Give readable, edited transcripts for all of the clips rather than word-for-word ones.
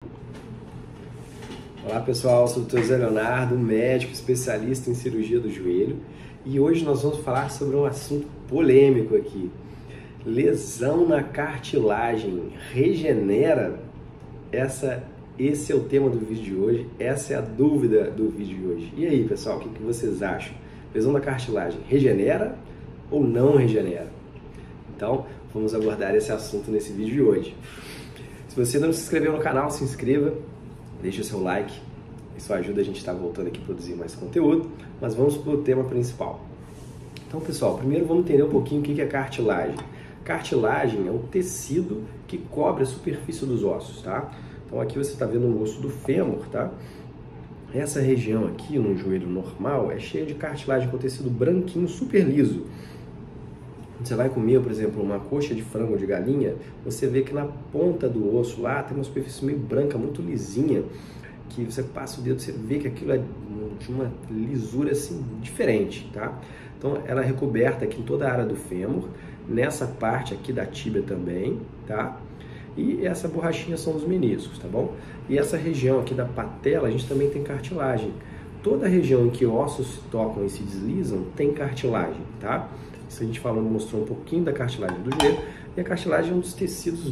Olá pessoal, sou o Dr. Zé Leonardo, médico especialista em cirurgia do joelho, e hoje nós vamos falar sobre um assunto polêmico aqui. Lesão na cartilagem regenera? Esse é o tema do vídeo de hoje, essa é a dúvida do vídeo de hoje. E aí pessoal, o que vocês acham? Lesão na cartilagem regenera ou não regenera? Então, vamos abordar esse assunto nesse vídeo de hoje. Se você não se inscreveu no canal, se inscreva. Deixe o seu like, isso ajuda a gente a estar voltando aqui a produzir mais conteúdo, mas vamos para o tema principal. Então pessoal, primeiro vamos entender um pouquinho o que é cartilagem. Cartilagem é o tecido que cobre a superfície dos ossos, tá? Então aqui você está vendo o osso do fêmur, tá? Essa região aqui, no joelho normal, é cheia de cartilagem com tecido branquinho, super liso. Quando você vai comer, por exemplo, uma coxa de frango ou de galinha, você vê que na ponta do osso lá tem uma superfície meio branca, muito lisinha, que você passa o dedo, você vê que aquilo é de uma lisura assim diferente, tá? Então ela é recoberta aqui em toda a área do fêmur, nessa parte aqui da tíbia também, tá? E essa borrachinha são os meniscos, tá bom? E essa região aqui da patela, a gente também tem cartilagem. Toda a região em que ossos se tocam e se deslizam tem cartilagem, tá? Isso a gente mostrou um pouquinho da cartilagem do joelho, e a cartilagem é um dos tecidos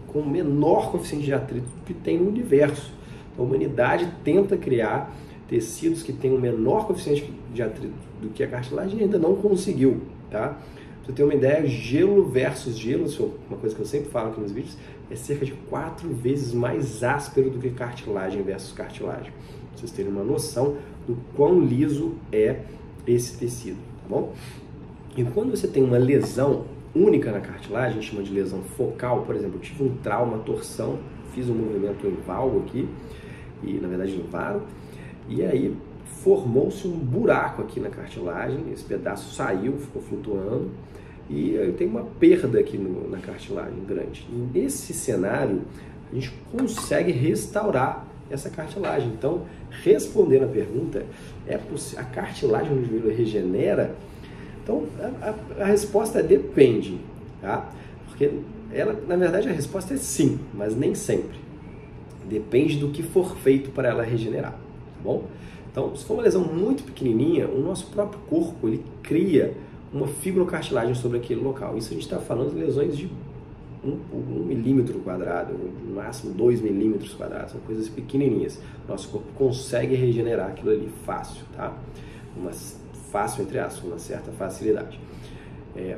com menor coeficiente de atrito que tem no universo. A humanidade tenta criar tecidos que têm um menor coeficiente de atrito do que a cartilagem e ainda não conseguiu, tá? Pra você ter uma ideia, gelo versus gelo, uma coisa que eu sempre falo aqui nos vídeos, é cerca de 4 vezes mais áspero do que cartilagem versus cartilagem. Pra vocês terem uma noção do quão liso é esse tecido, tá bom? E quando você tem uma lesão única na cartilagem, a gente chama de lesão focal, por exemplo, eu tive um trauma, torção, fiz um movimento em valgo aqui, e na verdade em varo, e aí formou-se um buraco aqui na cartilagem, esse pedaço saiu, ficou flutuando, e eu tenho uma perda aqui na cartilagem grande. E nesse cenário, a gente consegue restaurar essa cartilagem. Então, respondendo a pergunta, a cartilagem no joelho regenera? Então, a resposta é depende, tá? Porque na verdade, a resposta é sim, mas nem sempre. Depende do que for feito para ela regenerar, tá bom? Então, se for uma lesão muito pequenininha, o nosso próprio corpo, ele cria uma fibrocartilagem sobre aquele local. Isso a gente está falando de lesões de 1 milímetro quadrado, no máximo 2 milímetros quadrados, são coisas pequenininhas. Nosso corpo consegue regenerar aquilo ali fácil, tá? Fácil, entre aspas, uma certa facilidade.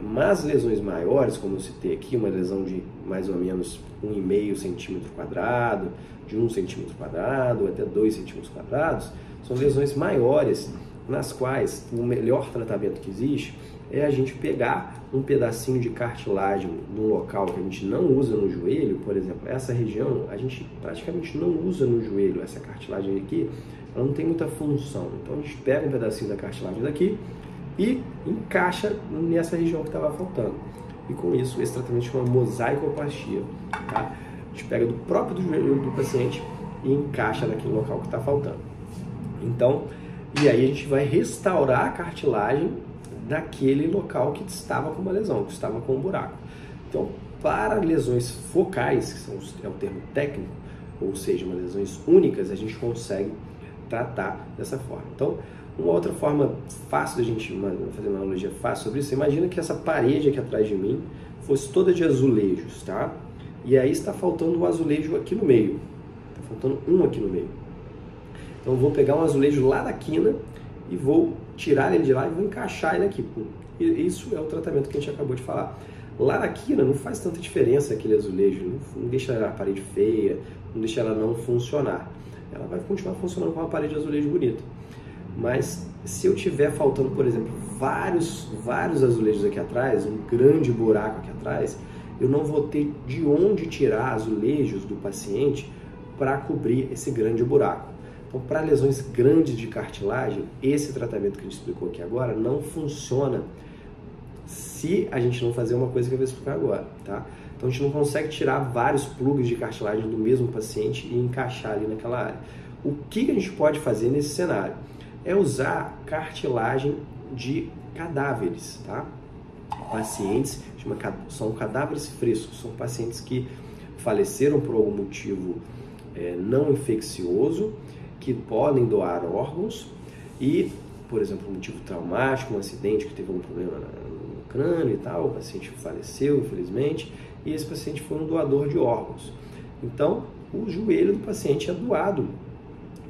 Mas lesões maiores, como eu citei aqui, uma lesão de mais ou menos 1,5 centímetro quadrado, de 1 centímetro quadrado até 2 centímetros quadrados, são lesões maiores, nas quais o melhor tratamento que existe é a gente pegar um pedacinho de cartilagem num local que a gente não usa no joelho, por exemplo, essa região a gente praticamente não usa no joelho, essa cartilagem aqui, ela não tem muita função. Então a gente pega um pedacinho da cartilagem daqui e encaixa nessa região que estava faltando. E com isso, esse tratamento chama mosaicoplastia, tá? A gente pega do próprio joelho do paciente e encaixa naquele local que está faltando. Então, e aí a gente vai restaurar a cartilagem daquele local que estava com uma lesão, que estava com um buraco. Então, para lesões focais, que é o termo técnico, ou seja, lesões únicas, a gente consegue tratar dessa forma. Então, uma outra forma fácil da gente fazer uma analogia fácil sobre isso, imagina que essa parede aqui atrás de mim fosse toda de azulejos, tá? E aí está faltando um azulejo aqui no meio. Está faltando um aqui no meio. Então eu vou pegar um azulejo lá da quina e vou tirar ele de lá e vou encaixar ele aqui. E isso é o tratamento que a gente acabou de falar. Lá na quina não faz tanta diferença aquele azulejo, não deixa a parede feia, não deixa ela não funcionar. Ela vai continuar funcionando com uma parede de azulejo bonita. Mas se eu tiver faltando, por exemplo, vários azulejos aqui atrás, um grande buraco aqui atrás, eu não vou ter de onde tirar azulejos do paciente para cobrir esse grande buraco. Então, para lesões grandes de cartilagem, esse tratamento que a gente explicou aqui agora não funciona se a gente não fazer uma coisa que eu vou explicar agora, tá? Então a gente não consegue tirar vários plugs de cartilagem do mesmo paciente e encaixar ali naquela área. O que a gente pode fazer nesse cenário? É usar cartilagem de cadáveres, tá? Pacientes, são cadáveres frescos, são pacientes que faleceram por algum motivo não infeccioso, que podem doar órgãos, e, por exemplo, um motivo traumático, um acidente que teve um problema no crânio e tal, o paciente faleceu, infelizmente, e esse paciente foi um doador de órgãos. Então, o joelho do paciente é doado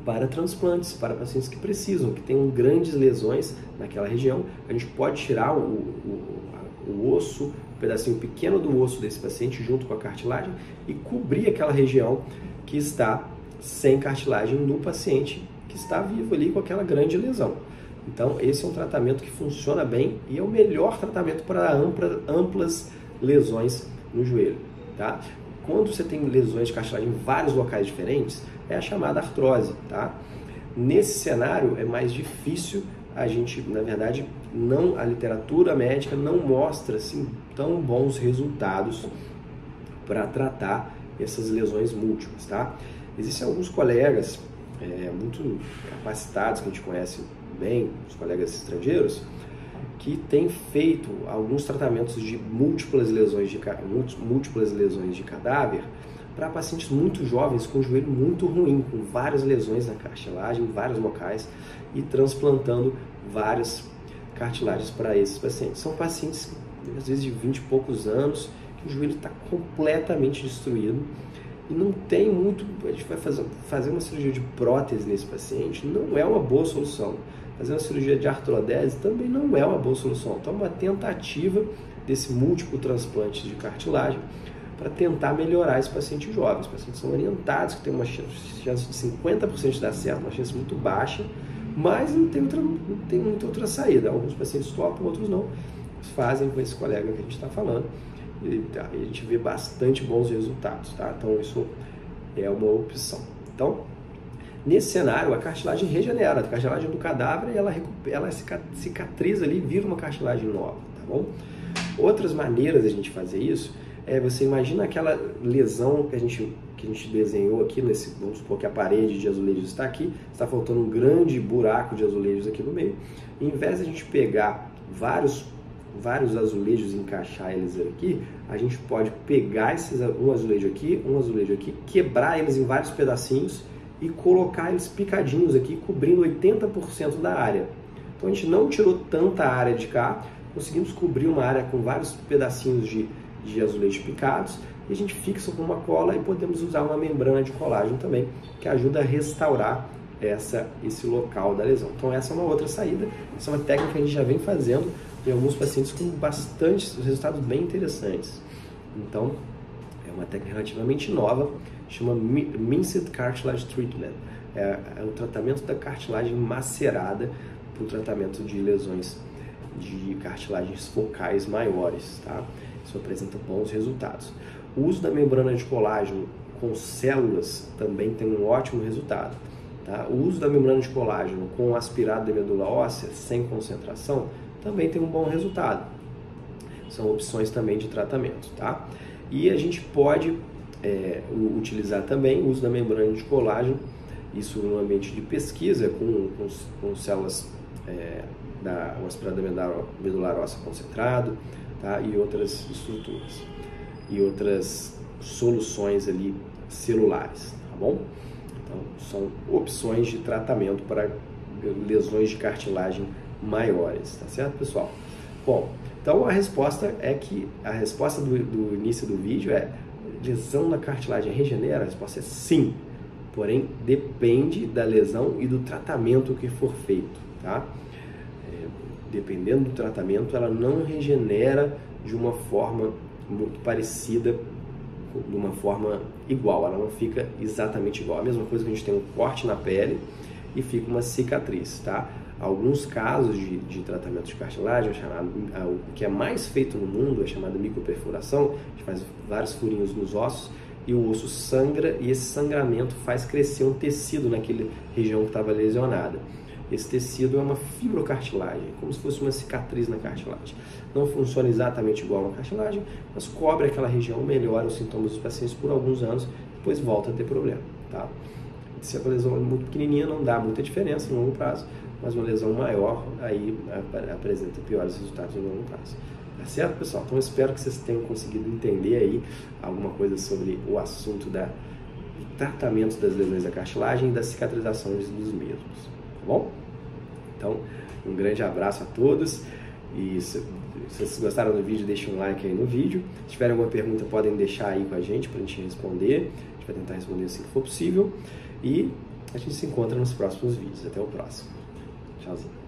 para transplantes, para pacientes que precisam, que tenham grandes lesões naquela região. A gente pode tirar o osso, um pedacinho pequeno do osso desse paciente junto com a cartilagem e cobrir aquela região que está sem cartilagem no paciente que está vivo ali com aquela grande lesão. Então, esse é um tratamento que funciona bem e é o melhor tratamento para amplas lesões no joelho, tá? Quando você tem lesões de cartilagem em vários locais diferentes, é a chamada artrose, tá? Nesse cenário é mais difícil, a gente, na verdade, a literatura médica não mostra assim tão bons resultados para tratar essas lesões múltiplas, tá? Existem alguns colegas muito capacitados, que a gente conhece bem, os colegas estrangeiros, que têm feito alguns tratamentos de múltiplas lesões de cadáver para pacientes muito jovens com o joelho muito ruim, com várias lesões na cartilagem, em vários locais, e transplantando várias cartilagens para esses pacientes. São pacientes, às vezes, de 20 e poucos anos, que o joelho está completamente destruído e não tem muito. A gente vai fazer uma cirurgia de prótese nesse paciente, não é uma boa solução. Fazer uma cirurgia de artrodese também não é uma boa solução. Então, uma tentativa desse múltiplo transplante de cartilagem para tentar melhorar esse paciente jovem. Os pacientes são orientados, que tem uma chance de 50% de dar certo, uma chance muito baixa, mas não tem muita outra saída. Alguns pacientes topam, outros não. Fazem com esse colega que a gente está falando. E a gente vê bastante bons resultados, tá? Então, isso é uma opção. Então, nesse cenário, a cartilagem regenera. A cartilagem do cadáver, ela cicatriza ali e vira uma cartilagem nova, tá bom? Outras maneiras de a gente fazer isso você imagina aquela lesão que a gente desenhou aqui, vamos supor que a parede de azulejos está aqui, está faltando um grande buraco de azulejos aqui no meio. E, em vez de a gente pegar vários azulejos e encaixar eles aqui, a gente pode pegar um azulejo aqui, quebrar eles em vários pedacinhos e colocar eles picadinhos aqui, cobrindo 80% da área. Então a gente não tirou tanta área de cá, conseguimos cobrir uma área com vários pedacinhos de azulejo picados, e a gente fixa com uma cola e podemos usar uma membrana de colágeno também, que ajuda a restaurar esse local da lesão. Então essa é uma outra saída, essa é uma técnica que a gente já vem fazendo em alguns pacientes com bastante resultados bem interessantes. Então é uma técnica relativamente nova, chama Minced Cartilage Treatment. É o tratamento da cartilagem macerada para o tratamento de lesões de cartilagens focais maiores, tá? Isso apresenta bons resultados. O uso da membrana de colágeno com células também tem um ótimo resultado, tá? O uso da membrana de colágeno com aspirado de medula óssea sem concentração também tem um bom resultado. São opções também de tratamento, tá? E a gente pode utilizar também o uso da membrana de colágeno, isso no ambiente de pesquisa com células o aspirado medular óssea concentrado, tá? E outras estruturas e outras soluções ali celulares, tá bom? Então são opções de tratamento para lesões de cartilagem maiores, tá certo, pessoal? Bom, então a resposta do início do vídeo é: lesão na cartilagem regenera? A resposta é sim, porém depende da lesão e do tratamento que for feito, tá? Dependendo do tratamento, ela não regenera de uma forma muito parecida, de uma forma igual, ela não fica exatamente igual. A mesma coisa que a gente tem um corte na pele e fica uma cicatriz, tá? Alguns casos de tratamento de cartilagem, o que é mais feito no mundo é chamado microperfuração. A gente faz vários furinhos nos ossos e o osso sangra, e esse sangramento faz crescer um tecido naquela região que estava lesionada. Esse tecido é uma fibrocartilagem, como se fosse uma cicatriz na cartilagem. Não funciona exatamente igual a uma cartilagem, mas cobre aquela região, melhora os sintomas dos pacientes por alguns anos, depois volta a ter problema, tá? Se a lesão é muito pequenininha, não dá muita diferença no longo prazo, mas uma lesão maior aí apresenta piores resultados no longo prazo. Tá certo, pessoal? Então, eu espero que vocês tenham conseguido entender aí alguma coisa sobre o assunto do tratamento das lesões da cartilagem e da cicatrização dos mesmos, tá bom? Então, um grande abraço a todos e se vocês gostaram do vídeo, deixem um like aí no vídeo. Se tiverem alguma pergunta, podem deixar aí com a gente para a gente responder. A gente vai tentar responder assim que for possível e a gente se encontra nos próximos vídeos. Até o próximo. Tchauzinho.